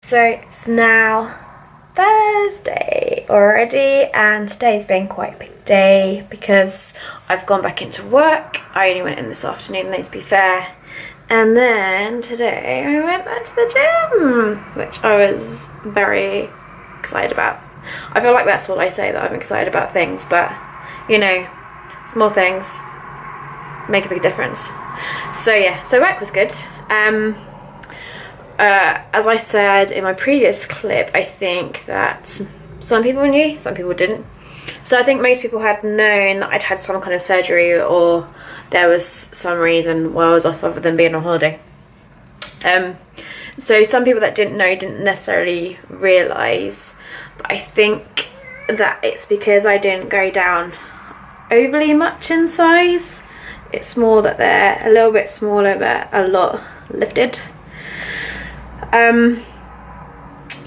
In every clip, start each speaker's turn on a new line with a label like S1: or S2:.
S1: So it's now Thursday already, and today's been quite a big day because I've gone back into work. I only went in this afternoon, to be fair. And then today I went back to the gym, which I was very excited about. I feel like that's all I say, that I'm excited about things, but you know, small things make a big difference. So yeah, so work was good. As I said in my previous clip, I think that some people knew, some people didn't. So I think most people had known that I'd had some kind of surgery, or there was some reason why I was off other than being on holiday. So some people that didn't know didn't necessarily realise, but I think that it's because I didn't go down overly much in size. It's more that they're a little bit smaller but a lot lifted.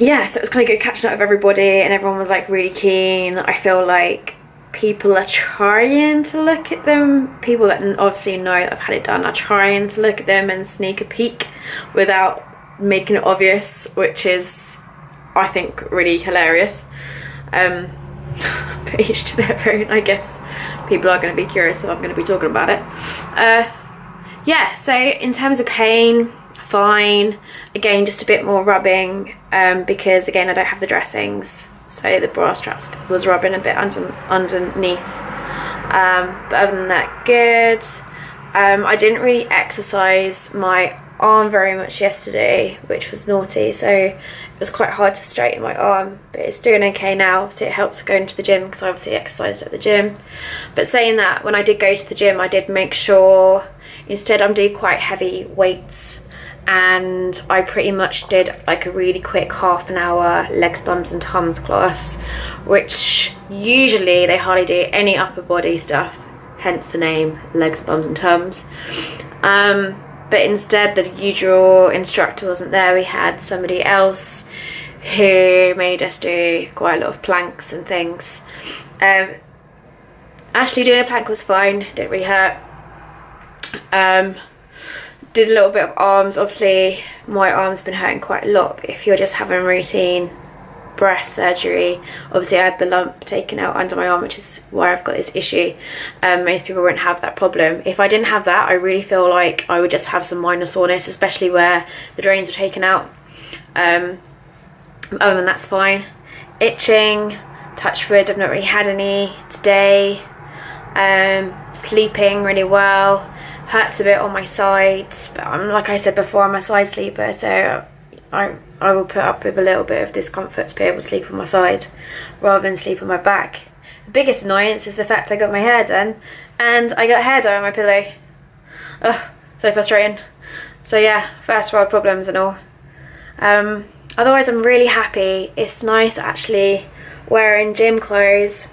S1: Yeah, so it was kind of good catching up with everybody, and everyone was like really keen. I feel like people are trying to look at them. People that obviously know that I've had it done are trying to look at them and sneak a peek without making it obvious, which is, I think, really hilarious. But each to their own, I guess. People are going to be curious if I'm going to be talking about it. Yeah, so in terms of pain, fine. Again, just a bit more rubbing, because again I don't have the dressings, so the bra straps was rubbing a bit underneath. But other than that, good. I didn't really exercise my arm very much yesterday, which was naughty, so it was quite hard to straighten my arm, but it's doing okay now. Obviously it helps going to the gym because I obviously exercised at the gym. But saying that, when I did go to the gym, I did make sure instead I'm doing quite heavy weights, and I pretty much did like a really quick half-an-hour legs, bums and tums class, which usually they hardly do any upper body stuff, hence the name legs, bums and tums. But instead the usual instructor wasn't there. We had somebody else who made us do quite a lot of planks and things. Actually doing a plank was fine, didn't really hurt. Did a little bit of arms. Obviously my arm's been hurting quite a lot, but if you're just having routine breast surgery, obviously I had the lump taken out under my arm, which is why I've got this issue. Most people wouldn't have that problem. If I didn't have that, I really feel like I would just have some minor soreness, especially where the drains were taken out. Other than that's fine. Itching, touch wood, I've not really had any today. Sleeping really well. Hurts a bit on my sides, but like I said before, I'm a side sleeper, so I will put up with a little bit of discomfort to be able to sleep on my side rather than sleep on my back. The biggest annoyance is the fact I got my hair done, and I got hair dye on my pillow. Ugh, so frustrating. So yeah, first world problems and all. Otherwise I'm really happy. It's nice actually wearing gym clothes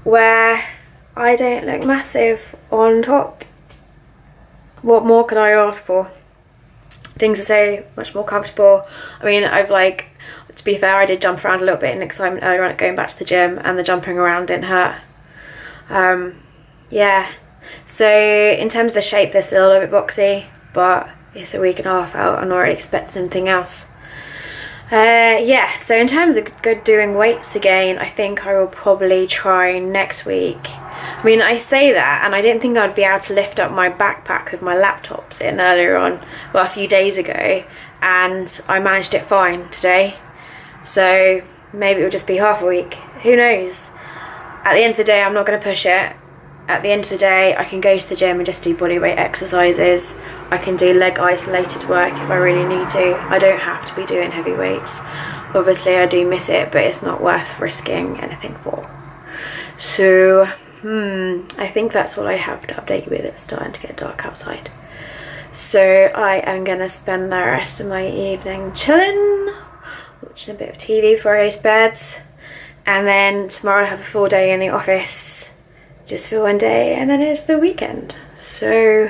S1: where I don't look massive on top. What more could I ask for? Things are so much more comfortable. I mean, to be fair, I did jump around a little bit in excitement earlier on going back to the gym, and the jumping around didn't hurt. Yeah, so in terms of the shape, they're still a little bit boxy, but it's a week and a half out. I'm not really expecting anything else. Yeah, so in terms of doing weights again, I think I will probably try next week. I mean, I say that, and I didn't think I'd be able to lift up my backpack with my laptops in earlier on, well, a few days ago, and I managed it fine today. So maybe it'll just be half a week. Who knows? At the end of the day, I'm not going to push it. At the end of the day, I can go to the gym and just do bodyweight exercises. I can do leg isolated work if I really need to. I don't have to be doing heavy weights. Obviously, I do miss it, but it's not worth risking anything for. So, I think that's what I have to update you with. It's starting to get dark outside. So I am going to spend the rest of my evening chilling, watching a bit of TV before I go to bed. And then tomorrow I have a full day in the office, just for one day, and then it's the weekend. So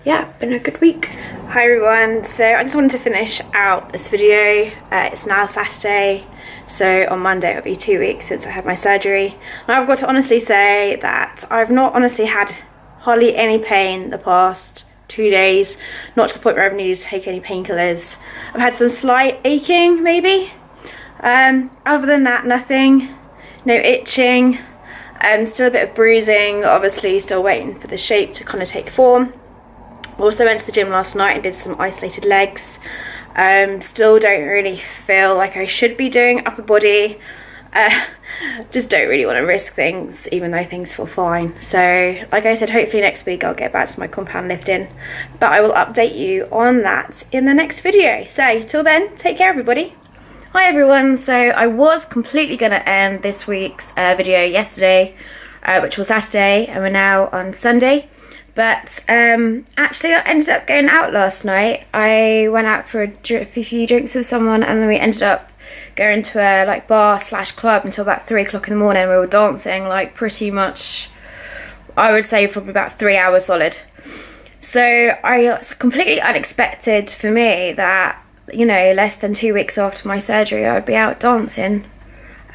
S1: yeah, been a good week. Hi everyone, so I just wanted to finish out this video. It's now Saturday, so on Monday it'll be 2 weeks since I had my surgery. And I've got to honestly say that I've not honestly had hardly any pain the past 2 days, not to the point where I've needed to take any painkillers. I've had some slight aching maybe. Other than that, nothing. No itching. Still a bit of bruising, obviously still waiting for the shape to kind of take form. Also went to the gym last night and did some isolated legs. Still don't really feel like I should be doing upper body. Just don't really want to risk things, even though things feel fine. So like I said, hopefully next week I'll get back to my compound lifting, but I will update you on that in the next video. So till then, take care everybody. Hi everyone, so I was completely going to end this week's video yesterday, which was Saturday, and we're now on Sunday. But actually I ended up going out last night. I went out for a few drinks with someone, and then we ended up going to a like bar slash club until about 3 o'clock in the morning. We were dancing like pretty much, I would say probably about 3 hours solid. So it's completely unexpected for me that, you know, less than 2 weeks after my surgery I would be out dancing.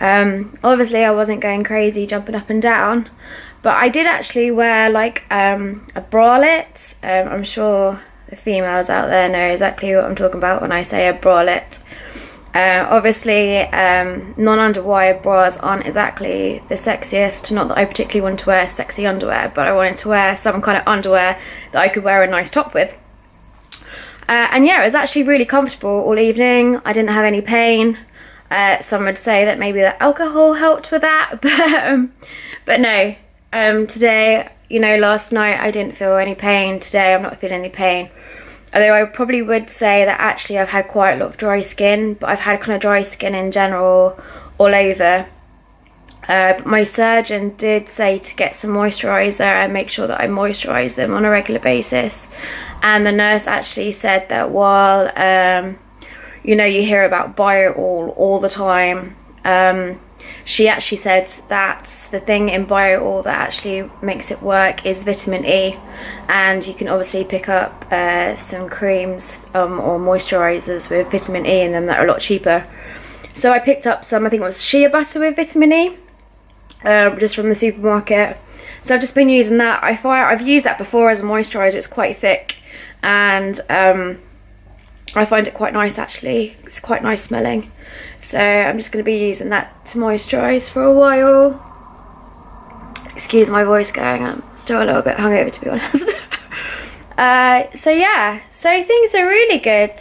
S1: Obviously I wasn't going crazy jumping up and down, but I did actually wear like a bralette. I'm sure the females out there know exactly what I'm talking about when I say a bralette. Obviously non-underwire bras aren't exactly the sexiest, not that I particularly want to wear sexy underwear, but I wanted to wear some kind of underwear that I could wear a nice top with. And yeah, it was actually really comfortable all evening. I didn't have any pain. Some would say that maybe the alcohol helped with that, but no. Today, you know, last night I didn't feel any pain. Today I'm not feeling any pain. Although I probably would say that actually I've had quite a lot of dry skin, but I've had kind of dry skin in general all over. But my surgeon did say to get some moisturiser and make sure that I moisturise them on a regular basis. And the nurse actually said that while, you know, you hear about Bio-All all the time, she actually said that the thing in Bio-All that actually makes it work is vitamin E. And you can obviously pick up some creams or moisturisers with vitamin E in them that are a lot cheaper. So I picked up some, I think it was shea butter with vitamin E, just from the supermarket. So I've just been using that. I've used that before as a moisturiser. It's quite thick, and I find it quite nice actually. It's quite nice smelling. So I'm just going to be using that to moisturise for a while. Excuse my voice going, I'm still a little bit hungover to be honest. So yeah, so things are really good.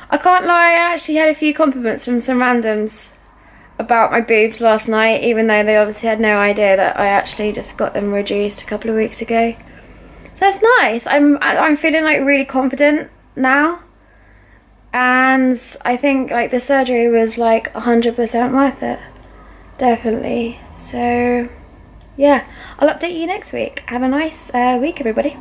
S1: I can't lie, I actually had a few compliments from some randoms about my boobs last night, even though they obviously had no idea that I actually just got them reduced a couple of weeks ago. So that's nice. I'm feeling like really confident now. And I think like the surgery was like 100% worth it. Definitely. So yeah, I'll update you next week. Have a nice week everybody.